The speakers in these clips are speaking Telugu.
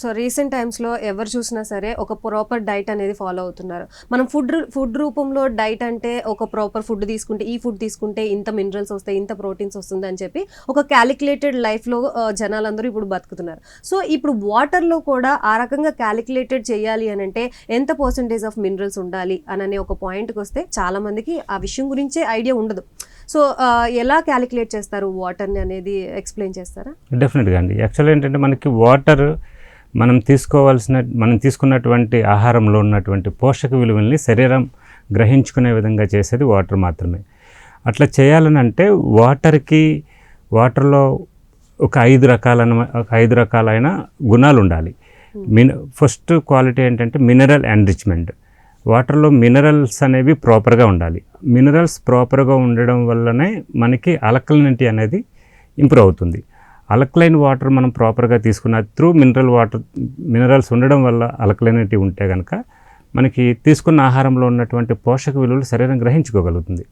సో రీసెంట్ టైమ్స్లో ఎవరు చూసినా సరే ఒక ప్రాపర్ డైట్ అనేది ఫాలో అవుతున్నారు. మనం ఫుడ్ రూపంలో డైట్ అంటే ఒక ప్రాపర్ ఫుడ్ తీసుకుంటే, ఈ ఫుడ్ తీసుకుంటే ఇంత మినరల్స్ వస్తాయి, ఇంత ప్రోటీన్స్ వస్తుంది అని చెప్పి ఒక క్యాలిక్యులేటెడ్ లైఫ్లో జనాలందరూ ఇప్పుడు బతుకుతున్నారు. సో ఇప్పుడు వాటర్లో కూడా ఆ రకంగా క్యాలిక్యులేటెడ్ చేయాలి అని అంటే ఎంత పర్సంటేజ్ ఆఫ్ మినరల్స్ ఉండాలి అనే ఒక పాయింట్కి వస్తే చాలా మందికి ఆ విషయం గురించే ఐడియా ఉండదు. సో ఎలా క్యాలిక్యులేట్ చేస్తారు వాటర్ని అనేది ఎక్స్ప్లెయిన్ చేస్తారా? డెఫినెట్గా అండి. యాక్చువల్గా ఏంటంటే మనకి వాటర్ మనం తీసుకున్నటువంటి ఆహారంలో ఉన్నటువంటి పోషక విలువల్ని శరీరం గ్రహించుకునే విధంగా చేసేది వాటర్ మాత్రమే. అట్లా చేయాలని అంటే వాటర్లో ఒక 5 రకాలైన గుణాలు ఉండాలి. ఫస్ట్ క్వాలిటీ ఏంటంటే మినరల్ ఎన్రిచ్మెంట్. వాటర్లో మినరల్స్ అనేవి ప్రాపర్గా ఉండాలి. మినరల్స్ ప్రాపర్గా ఉండడం వల్లనే మనకి ఆల్కలినిటీ అనేది ఇంప్రూవ్ అవుతుంది. ఆల్కలైన్ వాటర్ మనం ప్రాపర్గా తీసుకున్న త్రూ మినరల్స్ ఉండడం వల్ల ఆల్కలైనిటీ ఉంటే కనుక మనకి తీసుకున్న ఆహారంలో ఉన్నటువంటి పోషక విలువలు శరీరం గ్రహించుకోగలుగుతుంది.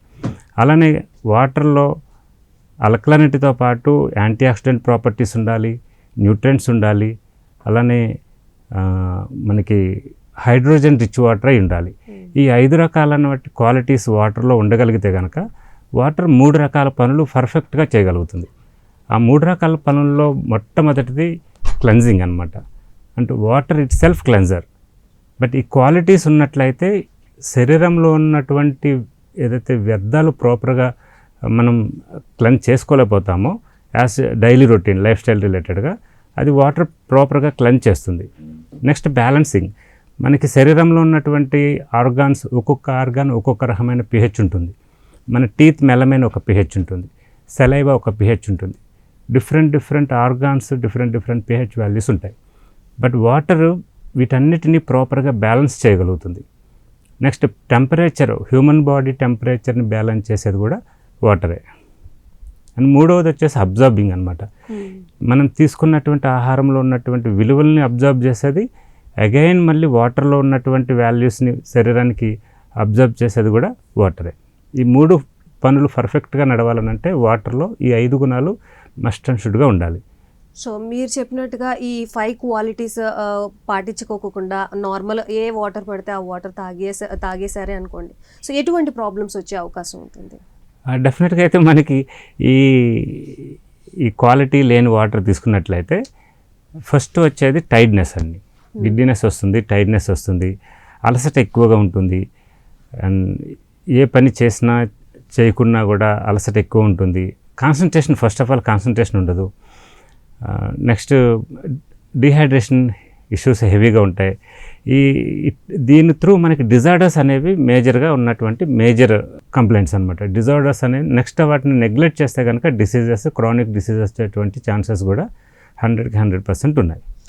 అలానే వాటర్లో ఆల్కలైనిటీతో పాటు యాంటీ ఆక్సిడెంట్ ప్రాపర్టీస్ ఉండాలి, న్యూట్రియంట్స్ ఉండాలి, అలానే మనకి హైడ్రోజన్ రిచ్ వాటర్ అయి ఉండాలి. ఈ 5 రకాలైన క్వాలిటీస్ వాటర్లో ఉండగలిగితే కనుక వాటర్ 3 రకాల పనులు పర్ఫెక్ట్గా చేయగలుగుతుంది. ఆ 3 రకాల పనుల్లో మొట్టమొదటిది క్లెన్జింగ్ అనమాట. అంటే water itself cleanser. But ఈ క్వాలిటీస్ ఉన్నట్లయితే శరీరంలో ఉన్నటువంటి ఏదైతే వ్యర్థాలు ప్రాపర్గా మనం క్లెన్స్ చేసుకోలేకపోతామో as daily routine lifestyle రిలేటెడ్గా అది వాటర్ ప్రాపర్గా క్లెన్స్ చేస్తుంది. Next balancing. మనకి శరీరంలో ఉన్నటువంటి ఒక్కొక్క ఆర్గాన్ ఒక్కొక్క రకమైన pH ఉంటుంది. మన టీత్ మెలమైన ఒక pH ఉంటుంది, సెలైవా ఒక pH ఉంటుంది. Different organs different pH values ఉంటాయి. బట్ వాటర్ వీటన్నిటినీ ప్రాపర్గా బ్యాలెన్స్ చేయగలుగుతుంది. నెక్స్ట్ టెంపరేచర్, హ్యూమన్ బాడీ టెంపరేచర్ని బ్యాలెన్స్ చేసేది కూడా వాటరే. అండ్ మూడవది వచ్చేసి అబ్జార్బింగ్ అనమాట. మనం తీసుకున్నటువంటి ఆహారంలో ఉన్నటువంటి విలువల్ని అబ్జర్వ్ చేసేది, అగైన్ మళ్ళీ వాటర్లో ఉన్నటువంటి వాల్యూస్ని శరీరానికి అబ్జర్వ్ చేసేది కూడా వాటరే. ఈ 3 పనులు పర్ఫెక్ట్గా నడవాలనంటే వాటర్లో ఈ 5 గుణాలు మస్ట్ అండ్ షుడ్గా ఉండాలి. సో మీరు చెప్పినట్టుగా ఈ 5 క్వాలిటీస్ పాటించుకోకుండా నార్మల్ ఏ వాటర్ పడితే ఆ వాటర్ తాగేసారే అనుకోండి, సో ఎటువంటి ప్రాబ్లమ్స్ వచ్చే అవకాశం ఉంటుంది? డెఫినెట్గా అయితే మనకి ఈ క్వాలిటీ లేని వాటర్ తీసుకున్నట్లయితే ఫస్ట్ వచ్చేది టైర్డ్నెస్ అండి. గిడ్డినెస్ వస్తుంది, టైర్డ్నెస్ వస్తుంది, అలసట ఎక్కువగా ఉంటుంది. అండ్ ఏ పని చేసినా చేయకున్నా కూడా అలసట ఎక్కువ ఉంటుంది. ఫస్ట్ ఆఫ్ ఆల్ కాన్సన్ట్రేషన్ ఉండదు. నెక్స్ట్ డిహైడ్రేషన్ ఇష్యూస్ హెవీగా ఉంటాయి. దీని త్రూ మనకి డిజార్డర్స్ అనేవి మేజర్గా ఉన్నటువంటి మేజర్ కంప్లైంట్స్ అనమాట. డిజార్డర్స్ అనేవి నెక్స్ట్ వాటిని నెగ్లెక్ట్ చేస్తే కనుక క్రానిక్ డిసీజెస్ వచ్చేటువంటి ఛాన్సెస్ కూడా 100% ఉన్నాయి.